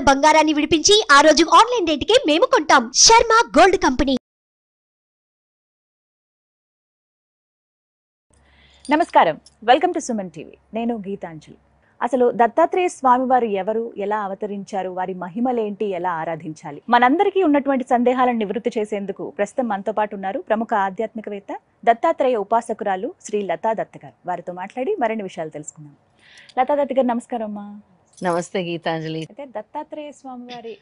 గ్రాముల బంగారాన్ని విడిపించి ఆ రోజు ఆన్లైన్ రేటుకే మేము కొంటాం. Sharma gold company. నమస్కారం, వెల్కమ్ టు సుమన్ టీవీ. నేను గీతాంజలి. అసలు దత్తాత్రేయ స్వామి వారు ఎవరు, ఎలా అవతరించారు, వారి మహిమలేంటి, ఎలా ఆరాధించాలి, మనందరికీ ఉన్నటువంటి సందేహాలను నివృత్తి చేసేందుకు ప్రస్తుతం మనతో పాటు ఉన్నారు ప్రముఖ ఆధ్యాత్మికవేత్త, దత్తాత్రేయ ఉపాసకురాలు శ్రీ లతా దత్త గారు. వారితో మాట్లాడి మరిన్ని విషయాలు తెలుసుకుందాం. లతా దత్త గారు నమస్కారం అమ్మా. నమస్తే గీతాంజలి. అయితే దత్తాత్రేయ స్వామి వారి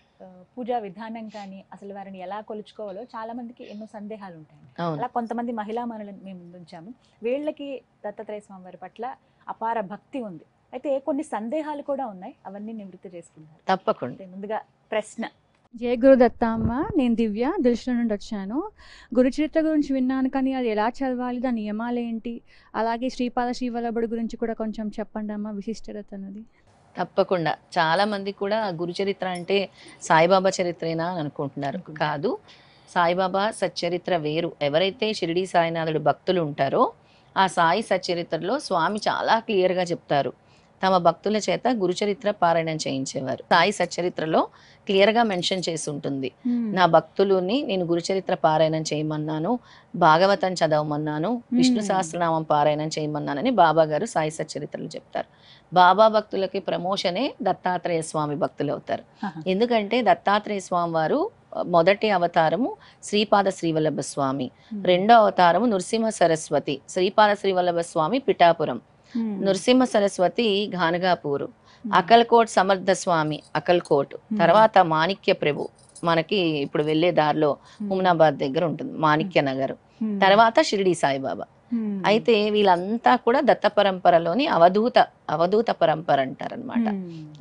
పూజా విధానం కానీ, అసలు వారిని ఎలా కొలుచుకోవాలో చాలా మందికి ఎన్నో సందేహాలు ఉంటాయి. అలా కొంతమంది మహిళా మనులను మేము ముందుంచాము. వీళ్ళకి దత్తాత్రేయ స్వామి వారి పట్ల అపార భక్తి ఉంది. అయితే కొన్ని సందేహాలు కూడా ఉన్నాయి, అవన్నీ నివృత్తి చేసుకున్నారు. తప్పకుండా. ముందుగా ప్రశ్న. జయ గురుదత్త అమ్మ, నేను దివ్య దిల్షుల నుండి వచ్చాను. గురు చరిత్ర గురించి విన్నాను, కానీ అది ఎలా చదవాలి, దాని నియమాలు ఏంటి, అలాగే శ్రీపాద శ్రీవల్లభుడి గురించి కూడా కొంచెం చెప్పండి అమ్మ, విశిష్టత అన్నది. తప్పకుండా. చాలా మంది కూడా గురు చరిత్ర అంటే సాయిబాబా చరిత్రేనా అని అనుకుంటున్నారు. కాదు, సాయిబాబా సచ్చరిత్ర వేరు. ఎవరైతే షిరిడి సాయినాథుడు భక్తులు ఉంటారో ఆ సాయి సచ్చరిత్రలో స్వామి చాలా క్లియర్గా చెప్తారు. తమ భక్తుల చేత గురుచరిత్ర పారాయణం చేయించేవారు. సాయి సచ్చరిత్రలో క్లియర్గా మెన్షన్ చేసి ఉంటుంది. నా భక్తులని నేను గురుచరిత్ర పారాయణం చేయమన్నాను, భాగవతం చదవమన్నాను, విష్ణు సహస్రనామం పారాయణం చేయమన్నానని బాబా గారు సాయి సచ్చరిత్రలు చెప్తారు. బాబా భక్తులకి ప్రమోషనే దత్తాత్రేయ స్వామి భక్తులు అవుతారు. ఎందుకంటే దత్తాత్రేయ స్వామి వారు మొదటి అవతారము శ్రీపాద శ్రీవల్లభ స్వామి, రెండో అవతారము నృసింహ సరస్వతి. శ్రీపాద శ్రీవల్లభ స్వామి పిఠాపురం, నృసింహ సరస్వతి ఘానగాపూరు, అకల్కోట్ సమర్థ స్వామి అకల్కోట్, తర్వాత మాణిక్య ప్రభు మనకి ఇప్పుడు వెళ్ళే దారిలో హుమ్నాబాద్ దగ్గర ఉంటుంది మాణిక్య నగర్, తర్వాత షిరిడి సాయిబాబా. అయితే వీళ్ళంతా కూడా దత్త పరంపరలోని అవధూత పరంపర అంటారనమాట.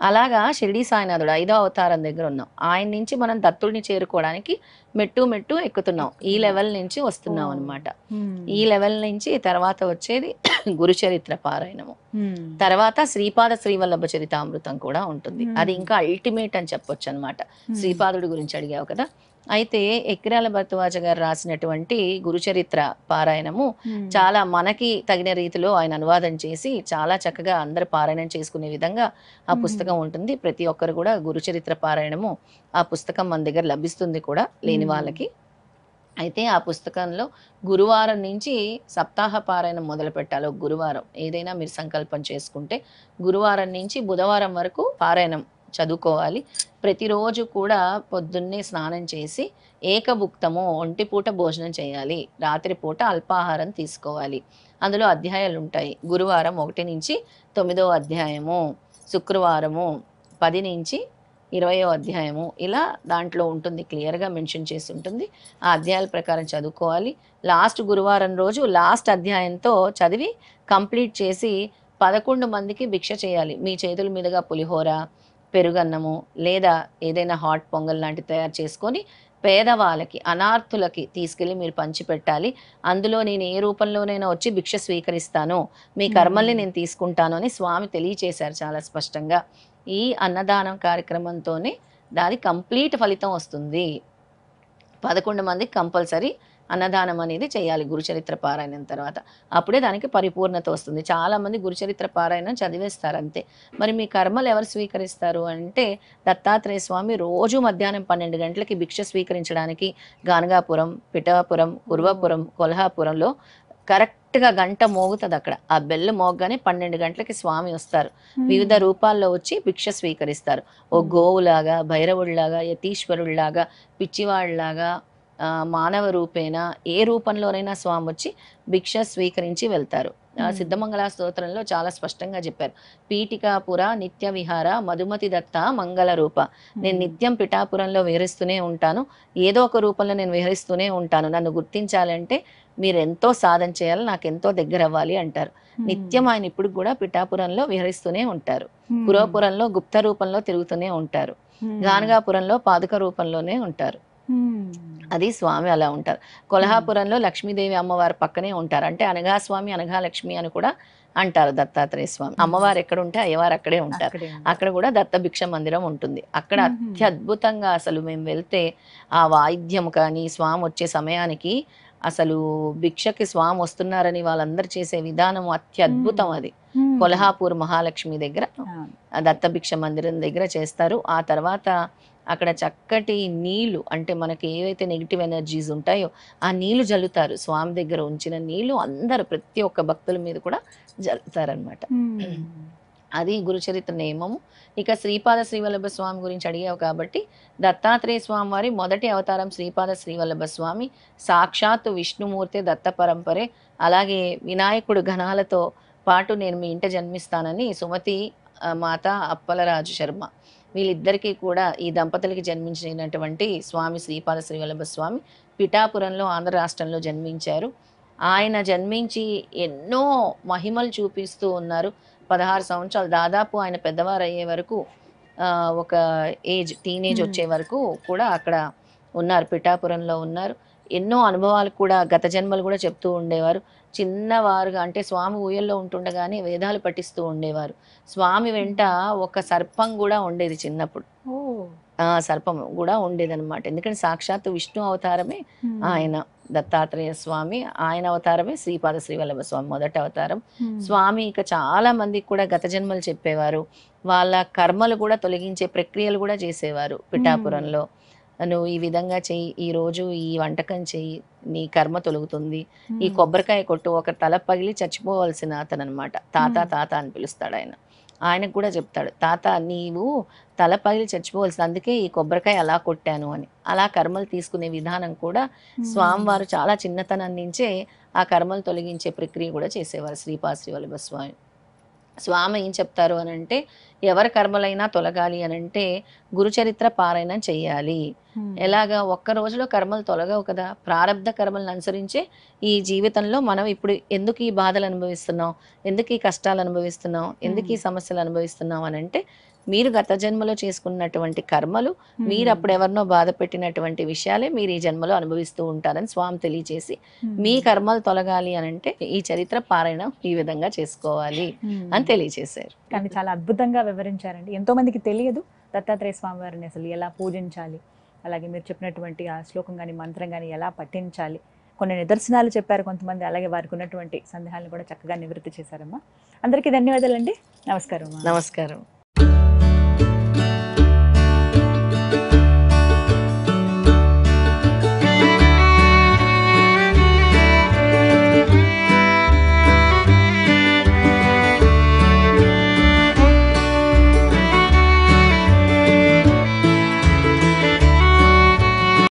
అలాగా షిరిడి సాయినాథుడు 5వ అవతారం దగ్గర ఉన్నాం. ఆయన నుంచి మనం దత్తుడిని చేరుకోవడానికి మెట్టు ఎక్కుతున్నాం. ఈ లెవెల్ నుంచి వస్తున్నాం అనమాట. ఈ లెవెల్ నుంచి తర్వాత వచ్చేది గురుచరిత్ర పారాయణము, తర్వాత శ్రీపాద శ్రీవల్లభ చరితామృతం కూడా ఉంటుంది. అది ఇంకా అల్టిమేట్ అని చెప్పొచ్చు అనమాట. శ్రీపాదుడి గురించి అడిగావు కదా. అయితే ఎక్కిరాల భరద్వాజ గారు రాసినటువంటి గురుచరిత్ర పారాయణము చాలా మనకి తగిన రీతిలో ఆయన అనువాదం చేసి చాలా చక్కగా అందరు పారాయణం చేసుకునే విధంగా ఆ పుస్తకం ఉంటుంది. ప్రతి ఒక్కరు కూడా గురుచరిత్ర పారాయణము ఆ పుస్తకం మన దగ్గర లభిస్తుంది కూడా లేని వాళ్ళకి. అయితే ఆ పుస్తకంలో గురువారం నుంచి సప్తాహ పారాయణం మొదలు పెట్టాలి. ఒక గురువారం ఏదైనా మీరు సంకల్పం చేసుకుంటే గురువారం నుంచి బుధవారం వరకు పారాయణం చదువుకోవాలి. ప్రతిరోజు కూడా పొద్దున్నే స్నానం చేసి ఏకభుక్తము, ఒంటిపూట భోజనం చేయాలి, రాత్రిపూట అల్పాహారం తీసుకోవాలి. అందులో అధ్యాయాలు ఉంటాయి. గురువారం 1 నుంచి 9వ అధ్యాయము, శుక్రవారము 10 నుంచి 20వ అధ్యాయము, ఇలా దాంట్లో ఉంటుంది, క్లియర్గా మెన్షన్ చేసి ఉంటుంది. ఆ అధ్యాయాల ప్రకారం చదువుకోవాలి. లాస్ట్ గురువారం రోజు లాస్ట్ అధ్యాయంతో చదివి కంప్లీట్ చేసి 11 మందికి భిక్ష చేయాలి. మీ చేతుల మీదుగా పులిహోర, పెరుగన్నము లేదా ఏదైనా హాట్ పొంగల్ లాంటివి తయారు చేసుకొని పేదవాళ్ళకి, అనార్థులకి తీసుకెళ్ళి మీరు పంచిపెట్టాలి. అందులో నేను ఏ రూపంలోనైనా వచ్చి భిక్ష స్వీకరిస్తాను, మీ కర్మల్ని నేను తీసుకుంటాను అని స్వామి తెలియచేశారు చాలా స్పష్టంగా. ఈ అన్నదానం కార్యక్రమంతోనే దాని కంప్లీట్ ఫలితం వస్తుంది. 11 మందికి కంపల్సరీ అన్నదానం అనేది చేయాలి గురుచరిత్ర పారాయణం తర్వాత. అప్పుడే దానికి పరిపూర్ణత వస్తుంది. చాలామంది గురుచరిత్ర పారాయణం చదివేస్తారు అంతే. మరి మీ కర్మలు ఎవరు స్వీకరిస్తారు అంటే దత్తాత్రేయ స్వామి రోజు మధ్యాహ్నం 12 గంటలకి భిక్ష స్వీకరించడానికి గానగాపురం, పిఠాపురం, కుర్వాపురం, కొల్హాపురంలో కరెక్ట్గా గంట మోగుతుంది. అక్కడ ఆ బెల్లు మోగగానే 12 గంటలకి స్వామి వస్తారు. వివిధ రూపాల్లో వచ్చి భిక్ష స్వీకరిస్తారు. ఓ గోవులాగా, భైరవుడిలాగా, యతీశ్వరుడిలాగా, పిచ్చివాడిలాగా, మానవ రూపేణ ఏ రూపంలోనైనా స్వామి వచ్చి భిక్ష స్వీకరించి వెళ్తారు. సిద్ధమంగళ స్తోత్రంలో చాలా స్పష్టంగా చెప్పారు. పీఠికాపుర నిత్య విహార మధుమతి దత్త మంగళ రూప. నేను నిత్యం పిఠాపురంలో విహరిస్తూనే ఉంటాను, ఏదో ఒక రూపంలో నేను విహరిస్తూనే ఉంటాను. నన్ను గుర్తించాలంటే మీరు ఎంతో సాధన చేయాలి, నాకు ఎంతో దగ్గర అవ్వాలి అంటారు. నిత్యం ఆయన ఇప్పుడు కూడా పిఠాపురంలో విహరిస్తూనే ఉంటారు. పురాపురంలో గుప్త రూపంలో తిరుగుతూనే ఉంటారు. గానగాపురంలో పాదుక రూపంలోనే ఉంటారు. అది స్వామి అలా ఉంటారు. కొల్హాపురంలో లక్ష్మీదేవి అమ్మవారి పక్కనే ఉంటారు. అంటే అనగా స్వామి, అనగా లక్ష్మి అని కూడా అంటారు దత్తాత్రేయ స్వామి. అమ్మవారు ఎక్కడ ఉంటే అయ్యవారు అక్కడే ఉంటారు. అక్కడ కూడా దత్త భిక్ష మందిరం ఉంటుంది. అక్కడ అత్యద్భుతంగా అసలు మేము వెళ్తే ఆ వాయిద్యం కానీ స్వామి వచ్చే సమయానికి అసలు భిక్షకి స్వామి వస్తున్నారని వాళ్ళందరూ చేసే విధానం అత్యద్భుతం. అది కొల్హాపూర్ మహాలక్ష్మి దగ్గర దత్తభిక్ష మందిరం దగ్గర చేస్తారు. ఆ తర్వాత అక్కడ చక్కటి నీళ్లు, అంటే మనకి ఏవైతే నెగిటివ్ ఎనర్జీస్ ఉంటాయో ఆ నీళ్లు జల్లుతారు. స్వామి దగ్గర ఉంచిన నీళ్లు అందరూ ప్రతి ఒక్క భక్తుల మీద కూడా జల్లుతారనమాట. అది గురుచరిత్ర నియమము. ఇక శ్రీపాద శ్రీవల్లభ స్వామి గురించి అడిగావు కాబట్టి, దత్తాత్రేయ స్వామి వారి మొదటి అవతారం శ్రీపాద శ్రీవల్లభ స్వామి. సాక్షాత్తు విష్ణుమూర్తి దత్త పరంపరే. అలాగే వినాయకుడు గణాలతో పాటు నేను మీ ఇంట జన్మిస్తానని సుమతి మాత అప్పలరాజు శర్మ వీళ్ళిద్దరికీ కూడా, ఈ దంపతులకి జన్మించినటువంటి స్వామి శ్రీపాద శ్రీవల్లభ స్వామి పిఠాపురంలో ఆంధ్ర రాష్ట్రంలో జన్మించారు. ఆయన జన్మించి ఎన్నో మహిమలు చూపిస్తూ ఉన్నారు. 16 సంవత్సరాలు దాదాపు ఆయన పెద్దవారు అయ్యే వరకు, ఒక టీనేజ్ వచ్చే వరకు కూడా అక్కడ ఉన్నారు, పిఠాపురంలో ఉన్నారు. ఎన్నో అనుభవాలు కూడా, గత జన్మలు కూడా చెప్తూ ఉండేవారు. చిన్నవారుగా అంటే స్వామి ఊయల్లో ఉంటుండగానే వేదాలు పఠిస్తూ ఉండేవారు. స్వామి వెంట ఒక సర్పం కూడా ఉండేది చిన్నప్పుడు. సర్పం కూడా ఉండేదన్నమాట. ఎందుకంటే సాక్షాత్తు విష్ణు అవతారమే ఆయన దత్తాత్రేయ స్వామి, ఆయన అవతారమే శ్రీపాద శ్రీవల్లభ స్వామి మొదటి అవతారం. స్వామి ఇక చాలా మందికి కూడా గత జన్మలు చెప్పేవారు. వాళ్ళ కర్మలు కూడా తొలగించే ప్రక్రియలు కూడా చేసేవారు పిఠాపురంలో. నువ్వు ఈ విధంగా చెయ్యి, ఈ రోజు ఈ వంటకం చెయ్యి, నీ కర్మ తొలుగుతుంది. ఈ కొబ్బరికాయ కొట్టు. ఒక తల పగిలి చచ్చిపోవాల్సిన అతను అనమాట. తాత తాత అని పిలుస్తాడు ఆయన. ఆయనకు కూడా చెప్తాడు, తాత నీవు తల పగిలి చచ్చిపోవాల్సింది, అందుకే ఈ కొబ్బరికాయ అలా కొట్టాను అని. అలా కర్మలు తీసుకునే విధానం కూడా స్వామివారు చాలా చిన్నతనం నుంచే ఆ కర్మలు తొలగించే ప్రక్రియ కూడా చేసేవారు శ్రీపాద శ్రీవల్లభ స్వామి. స్వామి ఏం చెప్తారు అని అంటే, ఎవరి కర్మలైనా తొలగాలి అని అంటే గురుచరిత్ర పారాయణం చెయ్యాలి. ఎలాగా? ఒక్క రోజులో కర్మలు తొలగవు కదా. ప్రారబ్ధ కర్మలను అనుసరించే ఈ జీవితంలో మనం ఇప్పుడు ఎందుకు ఈ బాధలు అనుభవిస్తున్నాం, ఎందుకు ఈ కష్టాలు అనుభవిస్తున్నాం, ఎందుకు ఈ సమస్యలు అనుభవిస్తున్నాం అని అంటే, మీరు గత జన్మలో చేసుకున్నటువంటి కర్మలు, మీరు అప్పుడు ఎవరినో బాధ పెట్టినటువంటి విషయాలే మీరు ఈ జన్మలో అనుభవిస్తూ ఉంటారని స్వామి తెలియచేసి, మీ కర్మలు తొలగాలి అని అంటే ఈ చరిత్ర పారాయణం ఈ విధంగా చేసుకోవాలి అని తెలియచేశారు. కానీ చాలా అద్భుతంగా వివరించారండి. ఎంతో మందికి తెలియదు దత్తాత్రేయ స్వామి వారిని అసలు ఎలా పూజించాలి, అలాగే మీరు చెప్పినటువంటి ఆ శ్లోకం కానీ మంత్రం కానీ ఎలా పఠించాలి, కొన్ని నిదర్శనాలు చెప్పారు కొంతమంది, అలాగే వారికి ఉన్నటువంటి సందేహాలను కూడా చక్కగా నివృత్తి చేశారమ్మా. అందరికీ ధన్యవాదాలండి. నమస్కారం. నమస్కారం.